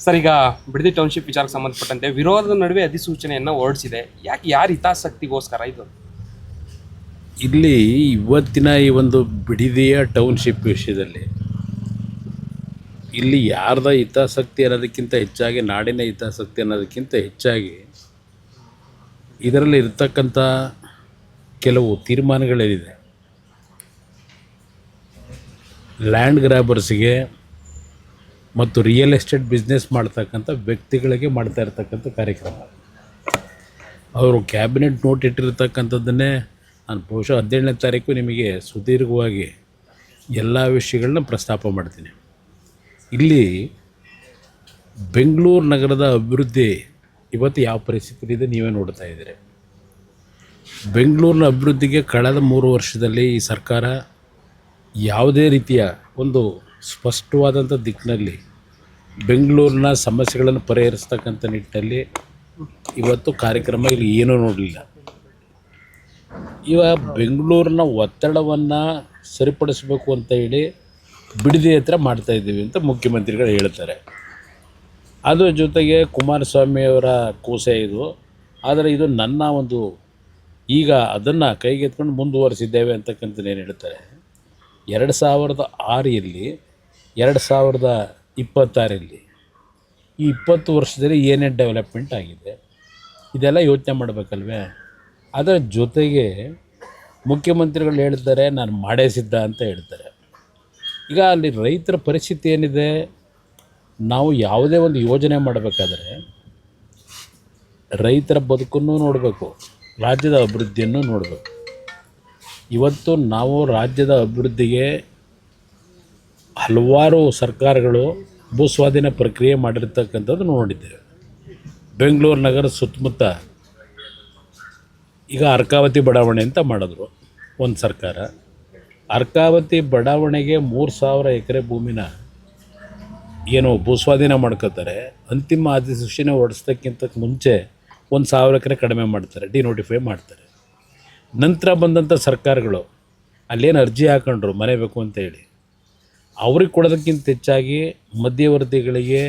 Sir, ಈಗ Bidadi township ವಿಚಾರಕ್ಕೆ ಸಂಬಂಧಪಟ್ಟಂತೆ ವಿರೋಧದ ನಡುವೆ ಅಧಿಸೂಚನೆಯನ್ನು ಹೊರಡಿಸಿದೆ. ಯಾರು ಹಿತಾಸಕ್ತಿಗೋಸ್ಕರ ಇದು? ಇಲ್ಲಿ ಇವತ್ತಿನ ಈ ಒಂದು ಬಿಡದಿಯ ಟೌನ್ಶಿಪ್ ವಿಷಯದಲ್ಲಿ ಇಲ್ಲಿ ಯಾರ್ದ ಹಿತಾಸಕ್ತಿ ಅನ್ನೋದಕ್ಕಿಂತ ಹೆಚ್ಚಾಗಿ ನಾಡಿನ ಹಿತಾಸಕ್ತಿ ಅನ್ನೋದಕ್ಕಿಂತ ಹೆಚ್ಚಾಗಿ ಇದರಲ್ಲಿ ಇರ್ತಕ್ಕಂಥ ಕೆಲವು ತೀರ್ಮಾನಗಳೇನಿದೆ, ಲ್ಯಾಂಡ್ ಗ್ರ್ಯಾಬರ್ಸ್ಗೆ ಮತ್ತು ರಿಯಲ್ ಎಸ್ಟೇಟ್ ಬಿಸ್ನೆಸ್ ಮಾಡ್ತಕ್ಕಂಥ ವ್ಯಕ್ತಿಗಳಿಗೆ ಮಾಡ್ತಾ ಇರ್ತಕ್ಕಂಥ ಕಾರ್ಯಕ್ರಮ. ಅವರು ಕ್ಯಾಬಿನೆಟ್ ನೋಟ್ ಇಟ್ಟಿರ್ತಕ್ಕಂಥದ್ದನ್ನೇ ನಾನು ಬಹುಶಃ 17ನೇ ತಾರೀಕು ನಿಮಗೆ ಸುದೀರ್ಘವಾಗಿ ಎಲ್ಲ ವಿಷಯಗಳನ್ನ ಪ್ರಸ್ತಾಪ ಮಾಡ್ತೀನಿ. ಇಲ್ಲಿ ಬೆಂಗಳೂರು ನಗರದ ಅಭಿವೃದ್ಧಿ ಇವತ್ತು ಯಾವ ಪರಿಸ್ಥಿತಿ ಇದೆ ನೀವೇ ನೋಡ್ತಾ ಇದ್ದೀರಿ. ಬೆಂಗಳೂರಿನ ಅಭಿವೃದ್ಧಿಗೆ ಕಳೆದ 3 ವರ್ಷದಲ್ಲಿ ಈ ಸರ್ಕಾರ ಯಾವುದೇ ರೀತಿಯ ಒಂದು ಸ್ಪಷ್ಟವಾದಂಥ ದಿಕ್ಕಿನಲ್ಲಿ ಬೆಂಗಳೂರಿನ ಸಮಸ್ಯೆಗಳನ್ನು ಪರಿಹರಿಸ್ತಕ್ಕಂಥ ನಿಟ್ಟಿನಲ್ಲಿ ಇವತ್ತು ಕಾರ್ಯಕ್ರಮ ಇಲ್ಲಿ ಏನೂ ನೋಡಲಿಲ್ಲ. ಬೆಂಗಳೂರಿನ ಒತ್ತಡವನ್ನು ಸರಿಪಡಿಸಬೇಕು ಅಂತ ಹೇಳಿ ಬಿಡದಿ ಹತ್ರ ಮಾಡ್ತಾಯಿದ್ದೀವಿ ಅಂತ ಮುಖ್ಯಮಂತ್ರಿಗಳು ಹೇಳ್ತಾರೆ. ಅದರ ಜೊತೆಗೆ ಕುಮಾರಸ್ವಾಮಿಯವರ ಕೂಸೆ ಇದು. ಆದರೆ ಇದು ನನ್ನ ಒಂದು ಈಗ ಅದನ್ನು ಕೈಗೆತ್ಕೊಂಡು ಮುಂದುವರಿಸಿದ್ದೇವೆ ಅಂತಕ್ಕಂಥದ್ದೇನು ಹೇಳ್ತಾರೆ. 2006ರಲ್ಲಿ 2026ರಲ್ಲಿ ಈ 20 ವರ್ಷದಲ್ಲಿ ಏನೇನು ಡೆವಲಪ್ಮೆಂಟ್ ಆಗಿದೆ ಇದೆಲ್ಲ ಯೋಚನೆ ಮಾಡಬೇಕಲ್ವೇ. ಅದರ ಜೊತೆಗೆ ಮುಖ್ಯಮಂತ್ರಿಗಳು ಹೇಳ್ತಾರೆ ನಾನು ಮಾಡೇ ಸಿದ್ಧ ಅಂತ ಹೇಳ್ತಾರೆ. ಈಗ ಅಲ್ಲಿ ರೈತರ ಪರಿಸ್ಥಿತಿ ಏನಿದೆ, ನಾವು ಯಾವುದೇ ಒಂದು ಯೋಜನೆ ಮಾಡಬೇಕಾದ್ರೆ ರೈತರ ಬದುಕನ್ನು ನೋಡಬೇಕು, ರಾಜ್ಯದ ಅಭಿವೃದ್ಧಿಯನ್ನು ನೋಡಬೇಕು. ಇವತ್ತು ನಾವು ರಾಜ್ಯದ ಅಭಿವೃದ್ಧಿಗೆ ಹಲವಾರು ಸರ್ಕಾರಗಳು ಭೂಸ್ವಾಧೀನ ಪ್ರಕ್ರಿಯೆ ಮಾಡಿರ್ತಕ್ಕಂಥದ್ದು ನೋಡಿದ್ದೇವೆ. ಬೆಂಗಳೂರು ನಗರ ಸುತ್ತಮುತ್ತ ಈಗ ಅರ್ಕಾವತಿ ಬಡಾವಣೆ ಅಂತ ಮಾಡಿದ್ರು ಒಂದು ಸರ್ಕಾರ. ಅರ್ಕಾವತಿ ಬಡಾವಣೆಗೆ 3000 ಎಕರೆ ಭೂಮಿನ ಏನು ಭೂಸ್ವಾಧೀನ ಮಾಡ್ಕೋತಾರೆ. ಅಂತಿಮ ಅಧಿಸೂಚನೆ ಹೊರಡಿಸೋದಕ್ಕಿಂತ ಮುಂಚೆ 1000 ಎಕರೆ ಕಡಿಮೆ ಮಾಡ್ತಾರೆ, ಡಿನೋಟಿಫೈ ಮಾಡ್ತಾರೆ. ನಂತರ ಬಂದಂಥ ಸರ್ಕಾರಗಳು ಅಲ್ಲೇನು ಅರ್ಜಿ ಹಾಕೊಂಡ್ರು ಮನೆ ಬೇಕು ಅಂತೇಳಿ, ಅವ್ರಿಗೆ ಕೊಡೋದಕ್ಕಿಂತ ಹೆಚ್ಚಾಗಿ ಮಧ್ಯವರ್ತಿಗಳಿಗೆ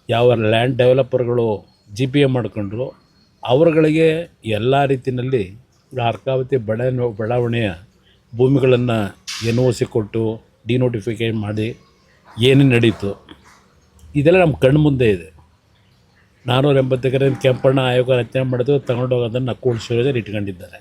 ಯಾವ ಲ್ಯಾಂಡ್ ಡೆವಲಪರ್ಗಳು GPA ಮಾಡ್ಕೊಂಡ್ರು ಅವರುಗಳಿಗೆ ಎಲ್ಲ ರೀತಿಯಲ್ಲಿ ಅರ್ಕಾವತಿ ಬಡಾವಣೆಯ ಭೂಮಿಗಳನ್ನು NOC ಕೊಟ್ಟು ಡಿನೋಟಿಫಿಕೇಷನ್ ಮಾಡಿ ಏನೇನು ನಡೀತು ಇದೆಲ್ಲ ನಮ್ಮ ಕಣ್ಣು ಮುಂದೆ ಇದೆ. 480 ಎಕರೆ ಕೆಂಪಣ್ಣ ಆಯೋಗ ರಚನೆ ಮಾಡಿದ್ರು, ತಗೊಂಡೋಗಿ ಅದನ್ನು ಕೂಡಿಸೋದೇ ಇಟ್ಕೊಂಡಿದ್ದಾರೆ.